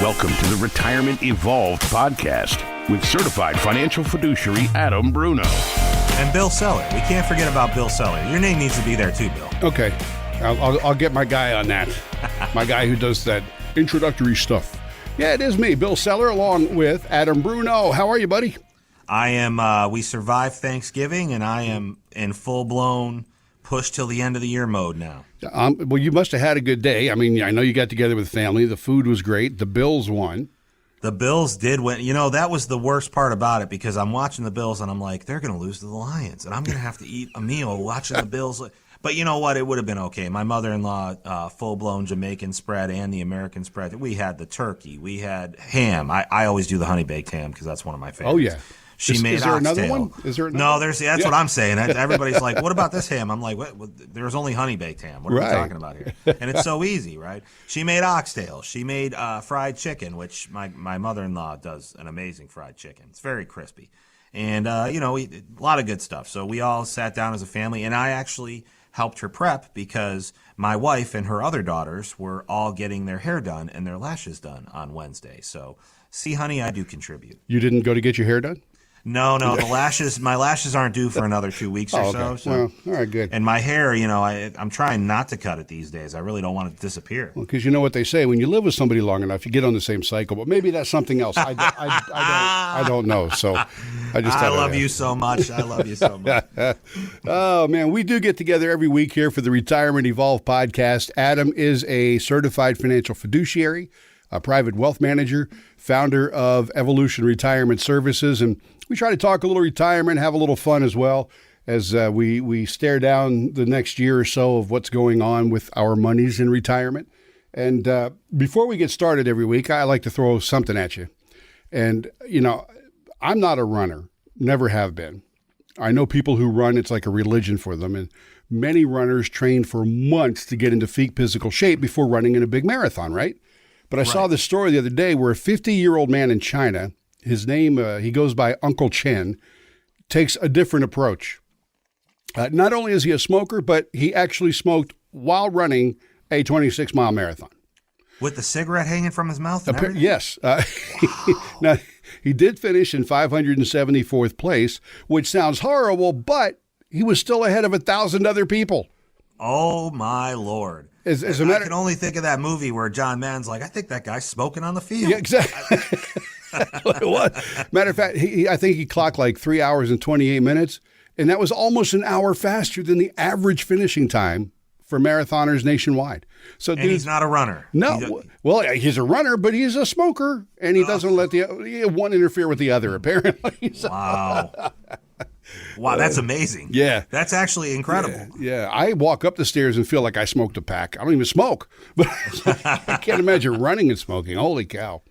Welcome to the Retirement Evolved podcast with certified financial fiduciary Adam Bruno. And Bill Seller. We can't forget about Bill Seller. Your name needs to be there too, Bill. Okay. I'll get my guy on that. My guy who does that introductory stuff. Yeah, it is me, Bill Seller, along with Adam Bruno. How are you, buddy? I am, we survived Thanksgiving, and I am in full-blown push till the end of the year mode now. Well, you must have had a good day. I mean, I know you got together with family. The food was great. The Bills won. The Bills did win. You know, that was the worst part about it because I'm watching the Bills, and I'm like, they're going to lose to the Lions, and I'm going to have to eat a meal watching the Bills. But you know what? It would have been okay. My mother-in-law, full-blown Jamaican spread and the American spread. We had the turkey. We had ham. I always do the honey-baked ham because that's one of my favorites. Oh, yeah. She made is there oxtail. Another one? Is there another No, one? that's what I'm saying. Everybody's like, what about this ham? I'm like, what? There's only honey-baked ham. What are we talking about here? And it's so easy, right? She made oxtail. She made fried chicken, which my mother-in-law does an amazing fried chicken. It's very crispy. And, a lot of good stuff. So we all sat down as a family, and I actually helped her prep because my wife and her other daughters were all getting their hair done and their lashes done on Wednesday. So, see, honey, I do contribute. You didn't go to get your hair done? No, my lashes aren't due for another 2 weeks or okay. so. Well, all right, good. And my hair, I'm trying not to cut it these days. I really don't want it to disappear. Well, because you know what they say, when you live with somebody long enough, you get on the same cycle. But maybe that's something else. I don't know. So I love you so much. I love you so much. Oh, man, we do get together every week here for the Retirement Evolved podcast. Adam is a certified financial fiduciary, a private wealth manager, founder of Evolution Retirement Services, and we try to talk a little retirement, have a little fun as well as we stare down the next year or so of what's going on with our monies in retirement. And before we get started every week, I like to throw something at you. And, I'm not a runner, never have been. I know people who run, it's like a religion for them. And many runners train for months to get into physical shape before running in a big marathon, right? But I saw this story the other day where a 50-year-old man in China, his name, he goes by Uncle Chen, takes a different approach. Not only is he a smoker, but he actually smoked while running a 26-mile marathon. With the cigarette hanging from his mouth and everything? Yes. Now, he did finish in 574th place, which sounds horrible, but he was still ahead of 1,000 other people. Oh, my Lord. I can only think of that movie where John Mann's like, I think that guy's smoking on the field. Yeah, exactly. What? Matter of fact, I think he clocked like 3 hours and 28 minutes, and that was almost an hour faster than the average finishing time for marathoners nationwide. So, and he's not a runner. No. Well, he's a runner, but he's a smoker, and he doesn't let one interfere with the other, apparently. So. Wow. Wow, that's amazing. Yeah. That's actually incredible. Yeah. I walk up the stairs and feel like I smoked a pack. I don't even smoke, but I can't imagine running and smoking. Holy cow.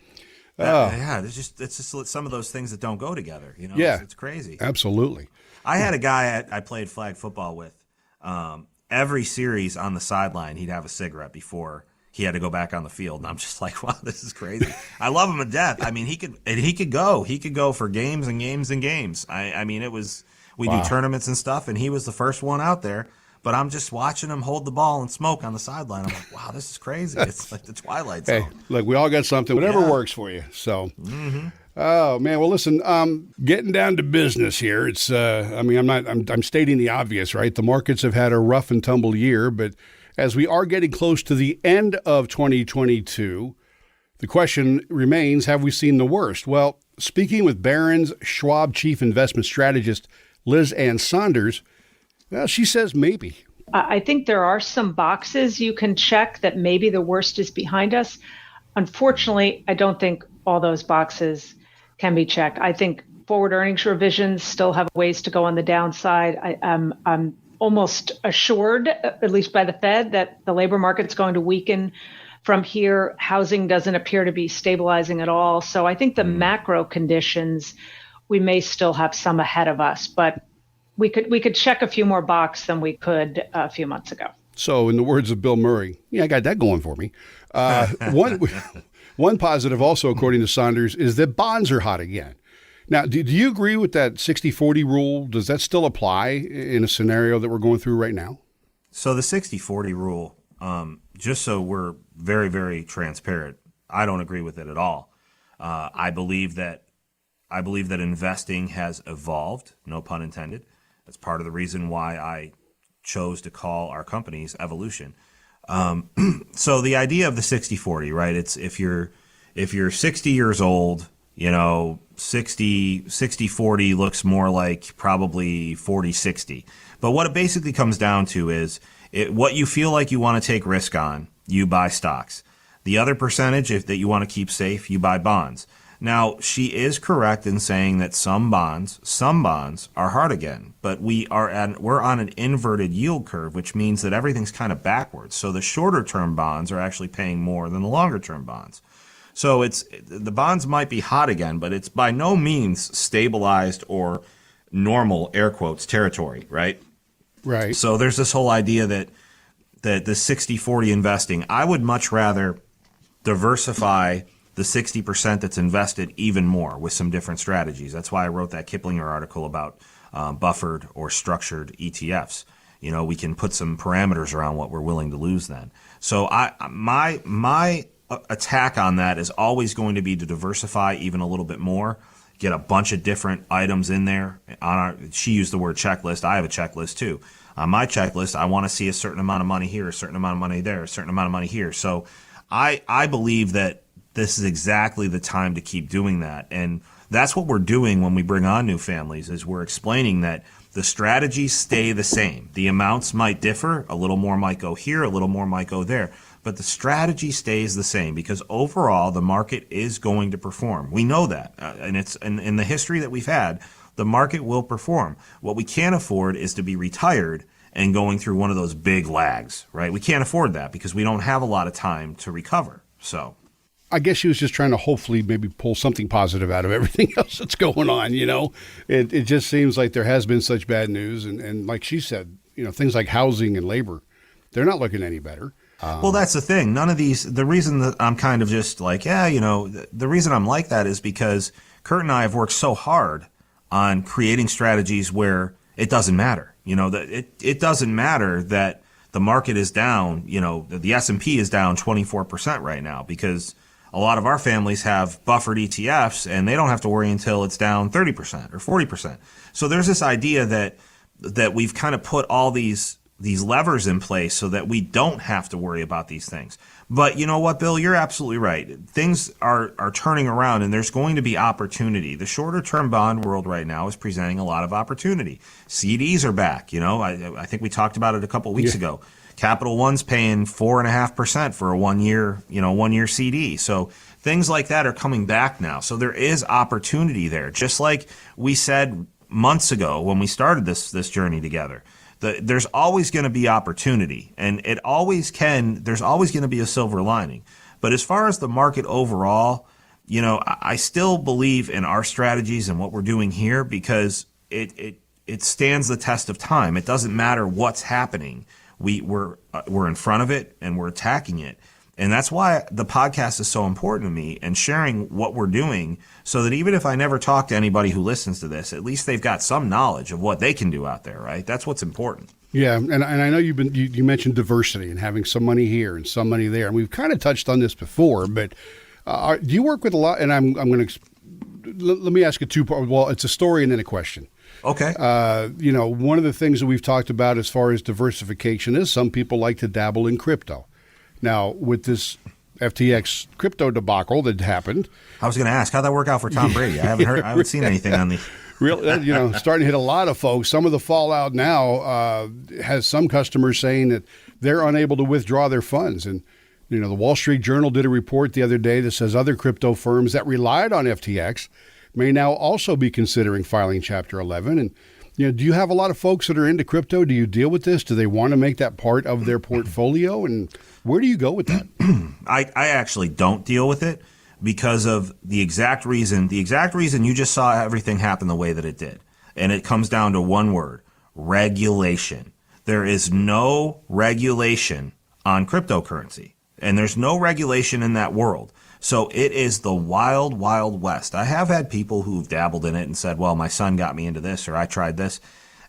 Yeah, it's just some of those things that don't go together. Yeah. It's crazy. Absolutely. I had a guy I played flag football with. Every series on the sideline, he'd have a cigarette before he had to go back on the field, and I'm just like, wow, this is crazy. I love him to death. I mean, he could go for games and games and games. I mean, we do tournaments and stuff, and he was the first one out there. But I'm just watching him hold the ball and smoke on the sideline. I'm like, wow, this is crazy. It's like the Twilight Zone. Hey, look, we all got something. Whatever works for you. So, Oh man, well, listen. Getting down to business here. It's. I'm stating the obvious, right? The markets have had a rough and tumble year, but as we are getting close to the end of 2022, the question remains: have we seen the worst? Well, speaking with Barron's Schwab chief investment strategist Liz Ann Saunders. Well, she says maybe. I think there are some boxes you can check that maybe the worst is behind us. Unfortunately, I don't think all those boxes can be checked. I think forward earnings revisions still have ways to go on the downside. I'm almost assured, at least by the Fed, that the labor market's going to weaken from here. Housing doesn't appear to be stabilizing at all. So I think the macro conditions, we may still have some ahead of us, but we could check a few more boxes than we could a few months ago. So in the words of Bill Murray, yeah, I got that going for me. One positive also, according to Saunders, is that bonds are hot again. Now, do you agree with that 60-40 rule? Does that still apply in a scenario that we're going through right now? So the 60-40 rule, just so we're very, very transparent, I don't agree with it at all. I believe that investing has evolved, no pun intended. That's part of the reason why I chose to call our companies Evolution. So the idea of the 60-40, right? It's if you're 60 years old, 60-40 looks more like probably 40-60. But what it basically comes down to is what you feel like you want to take risk on, you buy stocks. The other percentage, that you want to keep safe, you buy bonds. Now, she is correct in saying that some bonds are hard again, but we're on an inverted yield curve, which means that everything's kind of backwards. So the shorter term bonds are actually paying more than the longer term bonds. So the bonds might be hot again, but it's by no means stabilized or normal, air quotes, territory, right? Right. So there's this whole idea that the 60-40 investing, I would much rather diversify the 60% that's invested even more with some different strategies. That's why I wrote that Kiplinger article about buffered or structured ETFs. We can put some parameters around what we're willing to lose then. So my attack on that is always going to be to diversify even a little bit more, get a bunch of different items in there. She used the word checklist. I have a checklist too. On my checklist, I want to see a certain amount of money here, a certain amount of money there, a certain amount of money here. So I believe that this is exactly the time to keep doing that. And that's what we're doing when we bring on new families, is we're explaining that the strategies stay the same. The amounts might differ. A little more might go here, a little more might go there. But the strategy stays the same because overall the market is going to perform. We know that. And it's in the history that we've had, the market will perform. What we can't afford is to be retired and going through one of those big lags, right? We can't afford that because we don't have a lot of time to recover. So I guess she was just trying to hopefully maybe pull something positive out of everything else that's going on. It just seems like there has been such bad news. And like she said, things like housing and labor, they're not looking any better. Well, that's the thing. None of these, the reason that I'm kind of just like, the reason I'm like that is because Kurt and I have worked so hard on creating strategies where it doesn't matter. That it doesn't matter that the market is down, the S&P is down 24% right now because a lot of our families have buffered ETFs and they don't have to worry until it's down 30% or 40%. So there's this idea that we've kind of put all these levers in place so that we don't have to worry about these things. But you know what, Bill, you're absolutely right. Things are turning around and there's going to be opportunity. The shorter term bond world right now is presenting a lot of opportunity. CDs are back. I think we talked about it a couple weeks ago. Capital One's paying 4.5% for a 1 year, 1 year CD. So things like that are coming back now. So there is opportunity there. Just like we said months ago when we started this journey together, there's always going to be opportunity, and there's always going to be a silver lining. But as far as the market overall, I still believe in our strategies and what we're doing here because it stands the test of time. It doesn't matter what's happening. We're in front of it and we're attacking it. And that's why the podcast is so important to me and sharing what we're doing so that even if I never talk to anybody who listens to this, at least they've got some knowledge of what they can do out there, right? That's what's important. Yeah, and I know you mentioned diversity and having some money here and some money there. And we've kind of touched on this before, but do you work with a lot? And I'm going to let me ask a two-part. Well, it's a story and then a question. Okay. One of the things that we've talked about as far as diversification is some people like to dabble in crypto. Now, with this FTX crypto debacle that happened, I was going to ask, how'd that work out for Tom Brady? I haven't seen anything on the. Starting to hit a lot of folks. Some of the fallout now has some customers saying that they're unable to withdraw their funds. And, the Wall Street Journal did a report the other day that says other crypto firms that relied on FTX may now also be considering filing Chapter 11. And, do you have a lot of folks that are into crypto? Do you deal with this? Do they want to make that part of their portfolio? And where do you go with that? I actually don't deal with it because of the exact reason you just saw everything happen the way that it did. And it comes down to one word: regulation. There is no regulation on cryptocurrency, and there's no regulation in that world. So it is the wild, wild west. I have had people who've dabbled in it and said, well, my son got me into this or I tried this.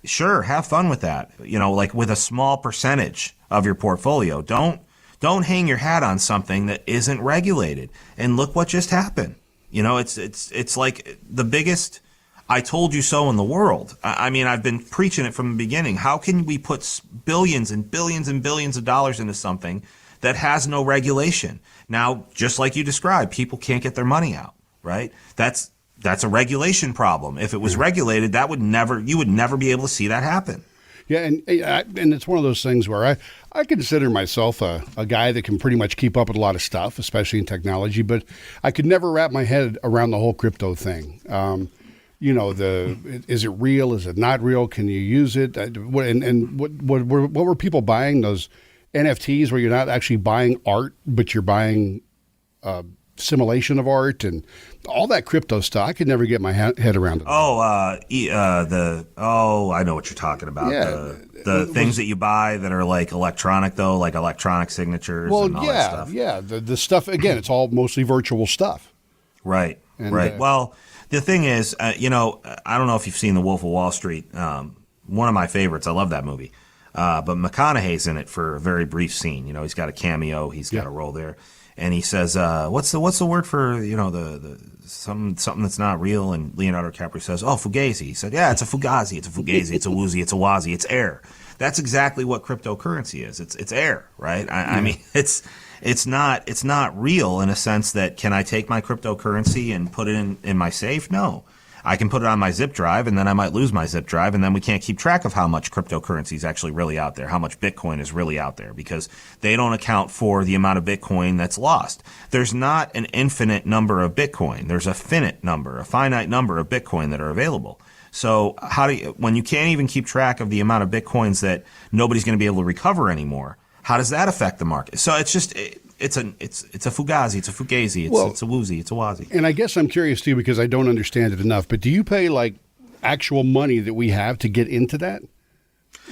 Sure, have fun with that, like with a small percentage of your portfolio. Don't Don't hang your hat on something that isn't regulated. And look what just happened. You know, it's like the biggest I told you so in the world. I mean, I've been preaching it from the beginning. How can we put billions and billions and billions of dollars into something that has no regulation? Now, just like you described, people can't get their money out, right? That's a regulation problem. If it was regulated, you would never be able to see that happen. Yeah, and it's one of those things where I consider myself a guy that can pretty much keep up with a lot of stuff, especially in technology, but I could never wrap my head around the whole crypto thing. You know, is it real? Is it not real? Can you use it? What were people buying? Those NFTs where you're not actually buying art, but you're buying simulation of art and all that crypto stuff. I could never get my head around it. I know what you're talking about. Yeah. The things that you buy that are like electronic, though, like electronic signatures and all that stuff. Yeah, the stuff, again, it's all mostly virtual stuff. Right, right. Well, the thing is, I don't know if you've seen The Wolf of Wall Street. One of my favorites. I love that movie. But McConaughey's in it for a very brief scene. You know, he's got a cameo. He's got a role there. And he says, "What's the word for the something that's not real?" And Leonardo DiCaprio says, "Oh, fugazi." He said, "Yeah, it's a fugazi. It's a fugazi. It's a woozy. It's a wazi. It's air." That's exactly what cryptocurrency is. It's air, right? I mean, it's not real in a sense that can I take my cryptocurrency and put it in my safe? No. I can put it on my zip drive, and then I might lose my zip drive, and then we can't keep track of how much cryptocurrency is actually really out there, how much Bitcoin is really out there, because they don't account for the amount of Bitcoin that's lost. There's not an infinite number of Bitcoin. There's a finite number of Bitcoin that are available. So when you can't even keep track of the amount of Bitcoins that nobody's going to be able to recover anymore, how does that affect the market? So it's just it's a fugazi, it's a fugazi, it's a woozy, it's a wazi. And I guess I'm curious too because I don't understand it enough. But do you pay like actual money that we have to get into that?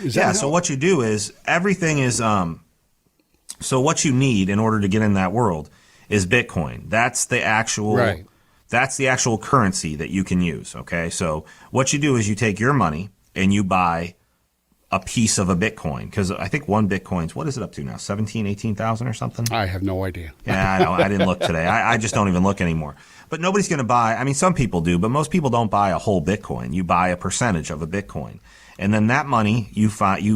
So what you do is everything is so what you need in order to get in that world is Bitcoin. That's the actual That's the actual currency that you can use. Okay, so what you do is you take your money and you buy a piece of a Bitcoin, because I think one Bitcoin's, what is it up to now, 17,000, 18,000 or something? I have no idea. Yeah, I know. I didn't look today. I just don't even look anymore. But nobody's going to buy, I mean, some people do, but most people don't buy a whole Bitcoin. You buy a percentage of a Bitcoin. And then that money you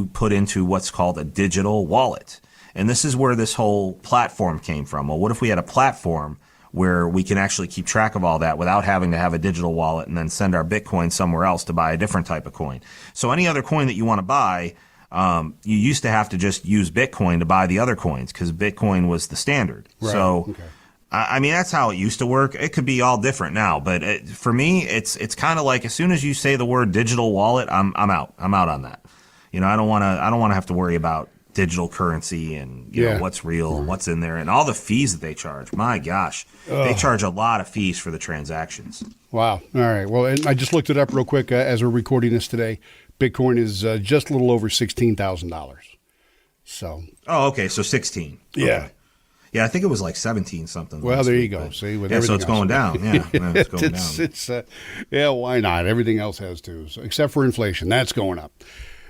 put into what's called a digital wallet. And this is where this whole platform came from. Well, what if we had a platform where we can actually keep track of all that without having to have a digital wallet and then send our Bitcoin somewhere else to buy a different type of coin? So any other coin that you want to buy, you used to have to just use Bitcoin to buy the other coins because Bitcoin was the standard. Right. So, okay. I mean, that's how it used to work. It could be all different now, but for me, it's kind of like as soon as you say the word digital wallet, I'm out. I'm out on that. You know, I don't want to have to worry about digital currency and you know what's real and what's in there and all the fees that they charge. My gosh, they charge a lot of fees for the transactions. Wow. All right. Well, and I just looked it up real quick as we're recording this today. Bitcoin is just a little over $16,000. So. Oh, okay. So 16. Yeah. Okay. Yeah, I think it was like 17 something. Well, there you go. See, with everything so it's going down. Yeah, it's going down. Yeah, why not? Everything else has to, so, except for inflation. That's going up.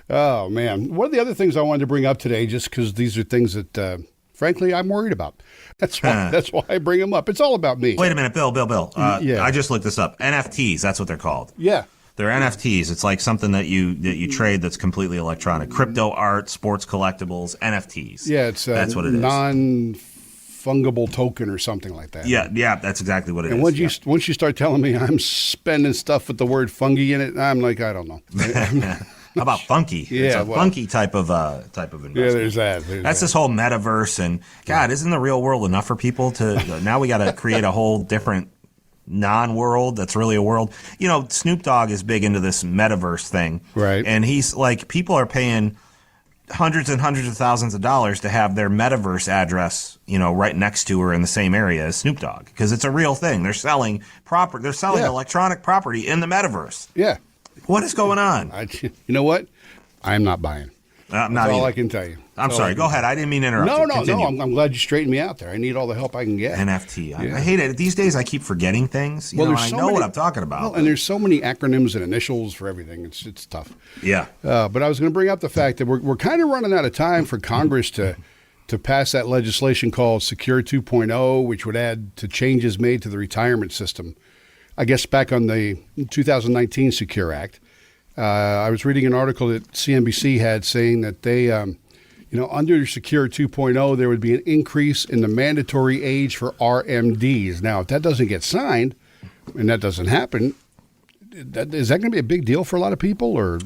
Oh, man. One of the other things I wanted to bring up today, just because these are things that, frankly, I'm worried about. That's why I bring them up. It's all about me. Wait a minute, Bill. I just looked this up. NFTs, that's what they're called. Yeah. They're NFTs. It's like something that you trade that's completely electronic. Crypto art, sports collectibles, NFTs. Yeah, that's what it is. Non-fungible token or something like that. Yeah, that's exactly what it is. And once you start telling me I'm spending stuff with the word fungi in it, I'm like, I don't know. How about funky? Yeah, it's a funky type of investment. Yeah, there's that. That's this whole metaverse, and God, isn't the real world enough for people to? Now we got to create a whole different non-world that's really a world. You know, Snoop Dogg is big into this metaverse thing, right? And he's like, people are paying hundreds and hundreds of thousands of dollars to have their metaverse address, you know, right next to or in the same area as Snoop Dogg because it's a real thing. They're selling electronic property in the metaverse. Yeah. What is going on? You know what? I'm not buying. That's all either. I can tell you. I'm sorry. Go ahead. I didn't mean to interrupt you. No. I'm glad you straightened me out there. I need all the help I can get. NFT. I hate it. These days I keep forgetting things. I know what I'm talking about. Well, and there's so many acronyms and initials for everything. It's tough. Yeah. But I was going to bring up the fact that we're kind of running out of time for Congress to to pass that legislation called Secure 2.0, which would add to changes made to the retirement system. I guess back on the 2019 Secure Act, I was reading an article that CNBC had saying that they, under Secure 2.0, there would be an increase in the mandatory age for RMDs. Now, if that doesn't get signed and that doesn't happen, is that going to be a big deal for a lot of people, or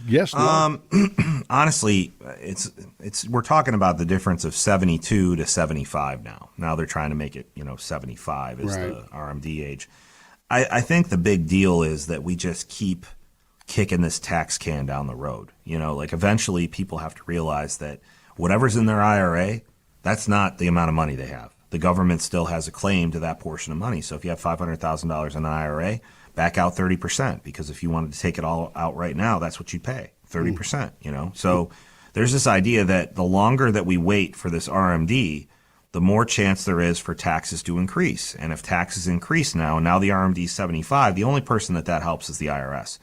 yes? No? Honestly, we're talking about the difference of 72 to 75 now. Now they're trying to make it, 75 is the RMD age. I think the big deal is that we just keep kicking this tax can down the road. Eventually people have to realize that whatever's in their IRA, that's not the amount of money they have. The government still has a claim to that portion of money. So if you have $500,000 in an IRA, back out 30%, because if you wanted to take it all out right now, that's what you'd pay, 30%, So there's this idea that the longer that we wait for this RMD, the more chance there is for taxes to increase. And if taxes increase now the RMD is 75, the only person that helps is the IRS.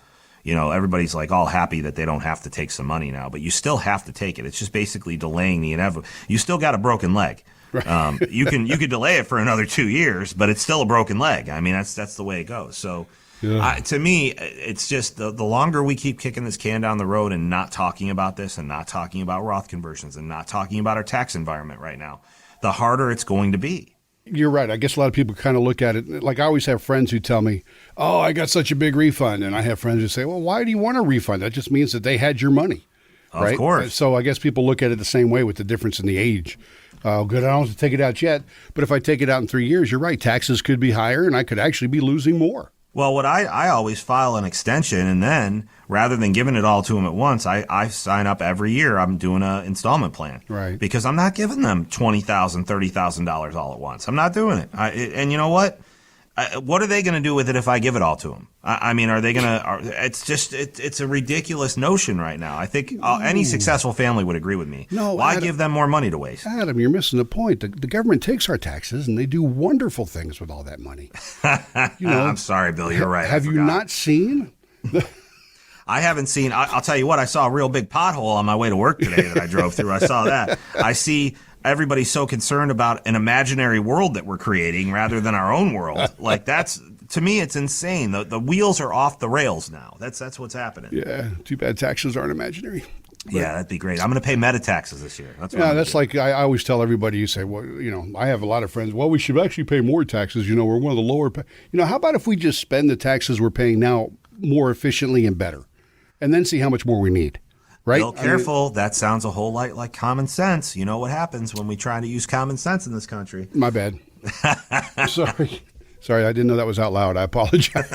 Everybody's like all happy that they don't have to take some money now, but you still have to take it. It's just basically delaying the inevitable. You still got a broken leg. Right. You can delay it for another 2 years, but it's still a broken leg. I mean, that's the way it goes. So to me, it's just the longer we keep kicking this can down the road and not talking about this and not talking about Roth conversions and not talking about our tax environment right now, the harder it's going to be. You're right. I guess a lot of people kind of look at it like I always have friends who tell me, oh, I got such a big refund. And I have friends who say, well, why do you want a refund? That just means that they had your money. Right? Of course. So I guess people look at it the same way with the difference in the age. Good, I don't have to take it out yet. But if I take it out in 3 years, you're right. Taxes could be higher and I could actually be losing more. Well, what I always file an extension, and then rather than giving it all to them at once, I sign up every year. I'm doing an installment plan, right? Because I'm not giving them $20,000, $30,000 all at once. I'm not doing it. And you know what? What are they going to do with it if I give it all to them? I mean, are they going to? It's a ridiculous notion right now. I think any successful family would agree with me. No, why give them more money to waste? Adam, you're missing the point. The government takes our taxes and they do wonderful things with all that money. I'm sorry, Bill. You're right. Have you not seen? I haven't seen. I'll tell you what. I saw a real big pothole on my way to work today that I drove through. I saw that. I see. Everybody's so concerned about an imaginary world that we're creating rather than our own world. Like to me, it's insane. The wheels are off the rails now. That's what's happening. Yeah. Too bad taxes aren't imaginary. But, yeah, that'd be great. I'm going to pay meta taxes this year. That's like I always tell everybody. You say, well, I have a lot of friends. Well, we should actually pay more taxes. We're one of the lower. How about if we just spend the taxes we're paying now more efficiently and better, and then see how much more we need. Right? Bill, careful. That sounds a whole lot like common sense. You know what happens when we try to use common sense in this country. My bad. Sorry, I didn't know that was out loud. I apologize.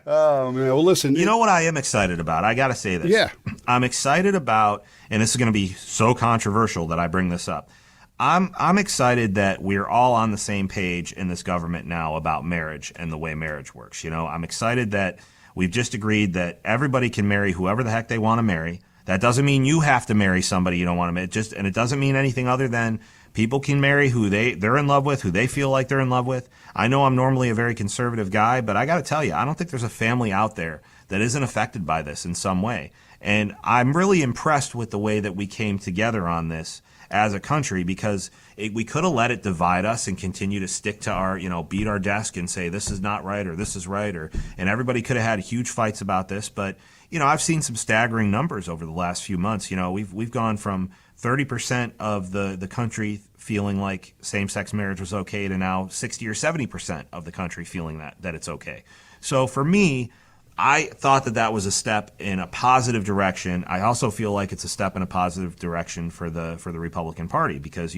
Oh, man. Well, listen. You know what I am excited about? I got to say this. Yeah. I'm excited about, and this is going to be so controversial that I bring this up. I'm excited that we're all on the same page in this government now about marriage and the way marriage works. I'm excited that we've just agreed that everybody can marry whoever the heck they want to marry. That doesn't mean you have to marry somebody you don't want to marry. And it doesn't mean anything other than people can marry who they're in love with, who they feel like they're in love with. I know I'm normally a very conservative guy, but I got to tell you, I don't think there's a family out there that isn't affected by this in some way. And I'm really impressed with the way that we came together on this as a country, because we could have let it divide us and continue to stick to our, beat our desk and say this is not right or this is right, and everybody could have had huge fights about this. But I've seen some staggering numbers over the last few months. We've gone from 30% of the country feeling like same-sex marriage was okay to now 60 or 70% of the country feeling that it's okay. So for me, I thought that was a step in a positive direction. I also feel like it's a step in a positive direction for the Republican Party, because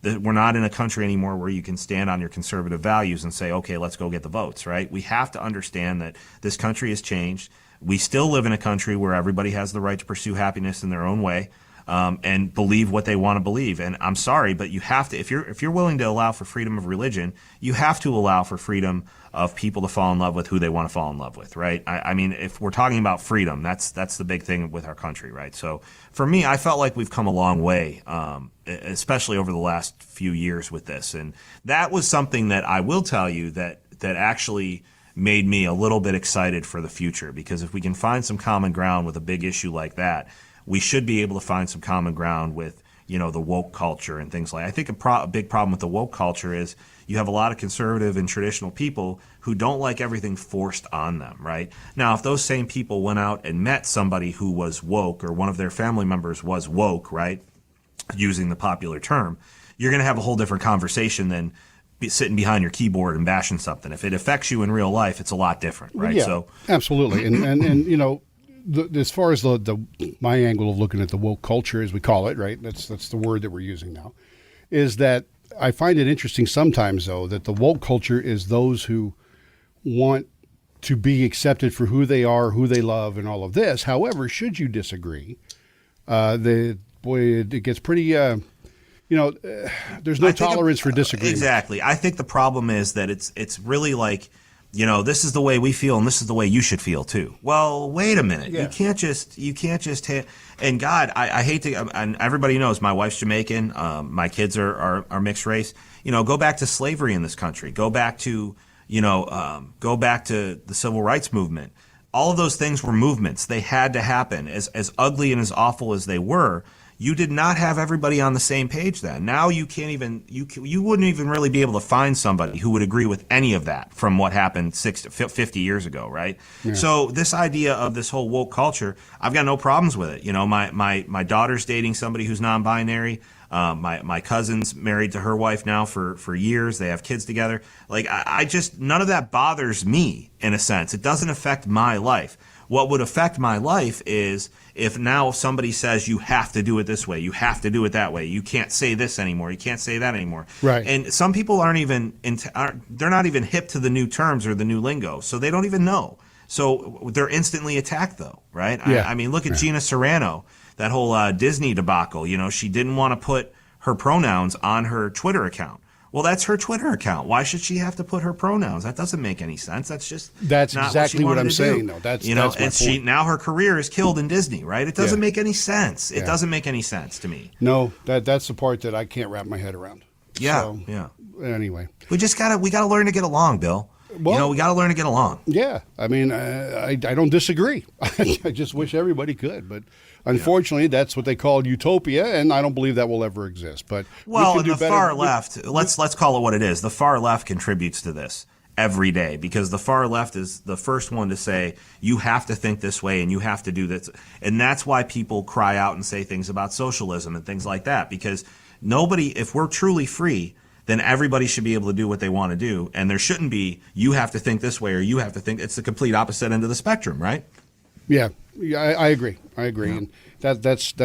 we're not in a country anymore where you can stand on your conservative values and say, okay, let's go get the votes, right? We have to understand that this country has changed. We still live in a country where everybody has the right to pursue happiness in their own way, and believe what they want to believe. And I'm sorry, but you have to, if you're willing to allow for freedom of religion, you have to allow for freedom of people to fall in love with who they want to fall in love with, right? I mean, if we're talking about freedom, that's the big thing with our country, right? So for me, I felt like we've come a long way, especially over the last few years with this. And that was something that I will tell you that actually made me a little bit excited for the future, because if we can find some common ground with a big issue like that, we should be able to find some common ground with the woke culture and things like that. I think a big problem with the woke culture is you have a lot of conservative and traditional people who don't like everything forced on them, right? Now, if those same people went out and met somebody who was woke or one of their family members was woke, right, using the popular term, you're going to have a whole different conversation than sitting behind your keyboard and bashing something. If it affects you in real life, it's a lot different, right? Yeah, so absolutely. And as far as my angle of looking at the woke culture, as we call it, right? That's the word that we're using now, is that I find it interesting sometimes, though, that the woke culture is those who want to be accepted for who they are, who they love, and all of this. However, should you disagree, it gets pretty. There's no tolerance for disagreement. Exactly. I think the problem is that it's really like, this is the way we feel and this is the way you should feel too. Well, wait a minute. Yeah. You can't just hit. And God, I hate to, and everybody knows my wife's Jamaican. My kids are mixed race. Go back to slavery in this country. Go back to, the civil rights movement. All of those things were movements. They had to happen. As ugly and as awful as they were, you did not have everybody on the same page then. Now you can't even, you wouldn't even really be able to find somebody who would agree with any of that from what happened 50 years ago, right? Yeah. So this idea of this whole woke culture, I've got no problems with it. My daughter's dating somebody who's non-binary. My cousin's married to her wife now for years. They have kids together. Like, I just, none of that bothers me in a sense. It doesn't affect my life. What would affect my life is if now somebody says you have to do it this way, you have to do it that way, you can't say this anymore, you can't say that anymore. Right. And some people they're not even hip to the new terms or the new lingo, so they don't even know. So they're instantly attacked, though, right? Yeah. I mean, look at Gina Serrano, that whole Disney debacle. She didn't want to put her pronouns on her Twitter account. Well, that's her Twitter account. Why should she have to put her pronouns? That doesn't make any sense. That's exactly what I'm saying, though. That's my point. Now her career is killed in Disney, right? It doesn't make any sense. It doesn't make any sense to me. No, that's the part that I can't wrap my head around. Yeah, so, yeah. Anyway, we gotta learn to get along, Bill. Well, we got to learn to get along. Yeah. I mean, I don't disagree. I just wish everybody could. But unfortunately, that's what they call utopia, and I don't believe that will ever exist. But the far left, let's call it what it is. The far left contributes to this every day because the far left is the first one to say, you have to think this way and you have to do this. And that's why people cry out and say things about socialism and things like that, because if we're truly free, then everybody should be able to do what they want to do. And there shouldn't be, you have to think this way or you have to think, it's the complete opposite end of the spectrum, right? Yeah, I agree. Yeah. And that's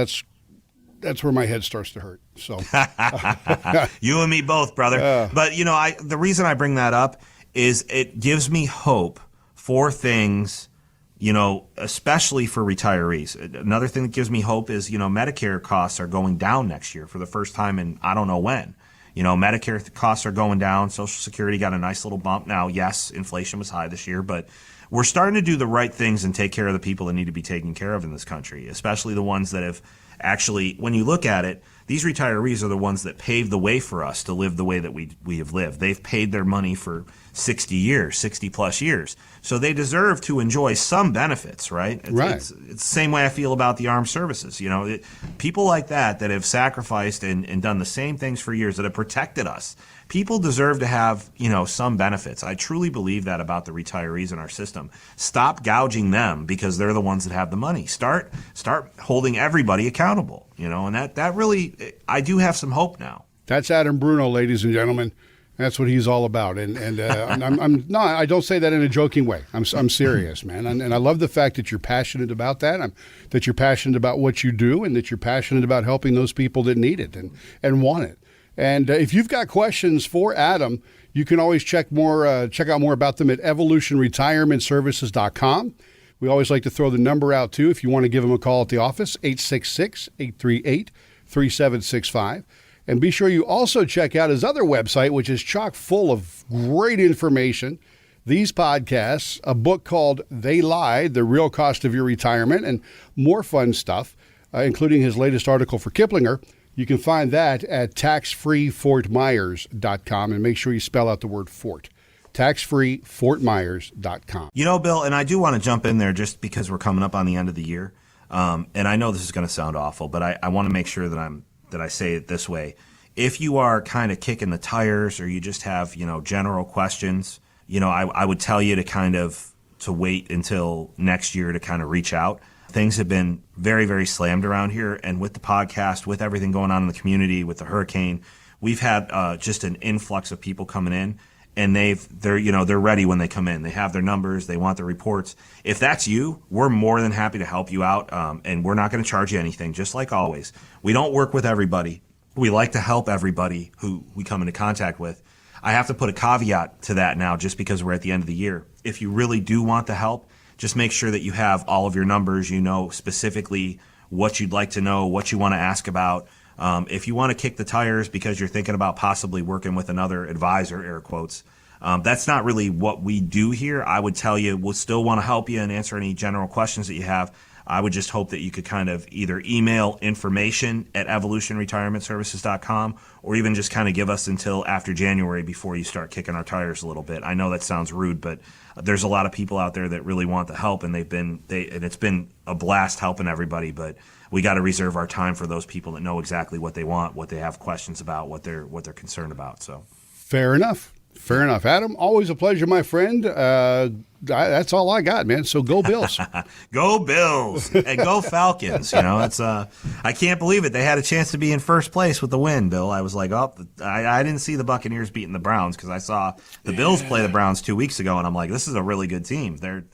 where my head starts to hurt. So you and me both, brother. But the reason I bring that up is it gives me hope for things, especially for retirees. Another thing that gives me hope is, Medicare costs are going down next year for the first time in I don't know when. Medicare costs are going down. Social Security got a nice little bump. Now, yes, inflation was high this year, but we're starting to do the right things and take care of the people that need to be taken care of in this country, especially the ones that have actually, when you look at it, these retirees are the ones that paved the way for us to live the way that we have lived. They've paid their money for 60 plus years. So they deserve to enjoy some benefits, right? It's the same way I feel about the armed services. People like that have sacrificed and done the same things for years, that have protected us. People deserve to have, some benefits. I truly believe that about the retirees in our system. Stop gouging them because they're the ones that have the money. Start holding everybody accountable, and that really, I do have some hope now. That's Adam Bruno, ladies and gentlemen. That's what he's all about, and I don't say that in a joking way. I'm serious, man, and I love the fact that you're passionate about that. That you're passionate about what you do, and that you're passionate about helping those people that need it and want it. And if you've got questions for Adam, you can always check out more about them at evolutionretirementservices.com. We always like to throw the number out too if you want to give them a call at the office, 866-838-3765. And be sure you also check out his other website, which is chock full of great information. These podcasts, a book called They Lied, The Real Cost of Your Retirement, and more fun stuff, including his latest article for Kiplinger. You can find that at taxfreefortmyers.com, and make sure you spell out the word Fort. taxfreefortmyers.com. Bill, and I do want to jump in there just because we're coming up on the end of the year. And I know this is going to sound awful, but I want to make sure that that I say it this way. If you are kind of kicking the tires or you just have, general questions, I would tell you to wait until next year to kind of reach out. Things have been very, very slammed around here. And with the podcast, with everything going on in the community, with the hurricane, we've had just an influx of people coming in, and they're ready when they come in. They have their numbers. They want their reports. If that's you, we're more than happy to help you out. And we're not going to charge you anything, just like always. We don't work with everybody. We like to help everybody who we come into contact with. I have to put a caveat to that now just because we're at the end of the year. If you really do want the help, just make sure that you have all of your numbers, specifically what you'd like to know, what you want to ask about. If you want to kick the tires because you're thinking about possibly working with another advisor, air quotes, that's not really what we do here. I would tell you we'll still want to help you and answer any general questions that you have. I would just hope that you could kind of either email information@evolutionretirementservices.com or even just kind of give us until after January before you start kicking our tires a little bit. I know that sounds rude, but there's a lot of people out there that really want the help, and it's been a blast helping everybody, but we got to reserve our time for those people that know exactly what they want, what they have questions about, what they're concerned about. So Fair enough. Adam, always a pleasure, my friend. That's all I got, man. So go Bills. Go Bills and go Falcons. It's I can't believe it. They had a chance to be in first place with the win, Bill. I was like, I didn't see the Buccaneers beating the Browns because I saw the Bills play the Browns 2 weeks ago, and I'm like, this is a really good team. They're,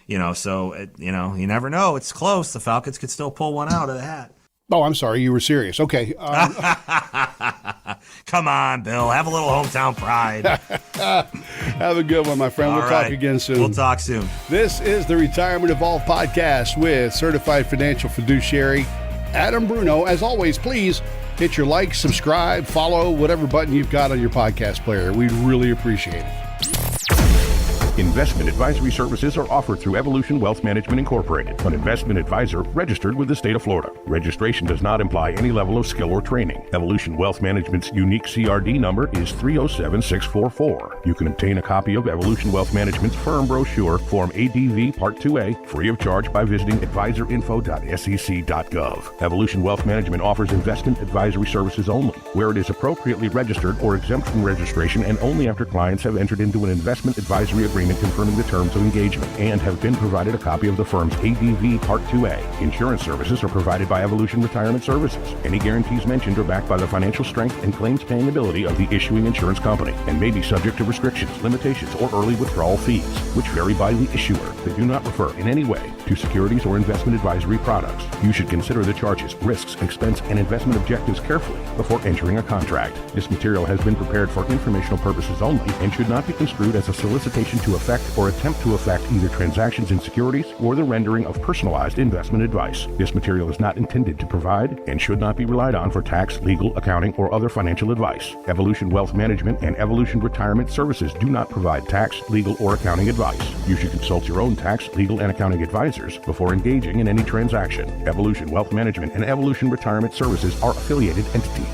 you never know. It's close. The Falcons could still pull one out of the hat. Oh, I'm sorry. You were serious. Okay. Come on, Bill. Have a little hometown pride. Have a good one, my friend. We'll talk again soon. We'll talk soon. This is the Retirement Evolved podcast with certified financial fiduciary Adam Bruno. As always, please hit your like, subscribe, follow, whatever button you've got on your podcast player. We'd really appreciate it. Investment advisory services are offered through Evolution Wealth Management Incorporated, an investment advisor registered with the state of Florida. Registration does not imply any level of skill or training. Evolution Wealth Management's unique CRD number is 307644. You can obtain a copy of Evolution Wealth Management's firm brochure, Form ADV Part 2A, free of charge by visiting advisorinfo.sec.gov. Evolution Wealth Management offers investment advisory services only, where it is appropriately registered or exempt from registration, and only after clients have entered into an investment advisory agreement confirming the terms of engagement and have been provided a copy of the firm's ADV Part 2A. Insurance services are provided by Evolution Retirement Services. Any guarantees mentioned are backed by the financial strength and claims paying ability of the issuing insurance company and may be subject to restrictions, limitations, or early withdrawal fees, which vary by the issuer. They do not refer in any way to securities or investment advisory products. You should consider the charges, risks, expense, and investment objectives carefully before entering a contract. This material has been prepared for informational purposes only and should not be construed as a solicitation to affect or attempt to affect either transactions in securities or the rendering of personalized investment advice. This material is not intended to provide and should not be relied on for tax, legal, accounting, or other financial advice. Evolution Wealth Management and Evolution Retirement Services do not provide tax, legal, or accounting advice. You should consult your own tax, legal, and accounting advisors before engaging in any transaction. Evolution Wealth Management and Evolution Retirement Services are affiliated entities.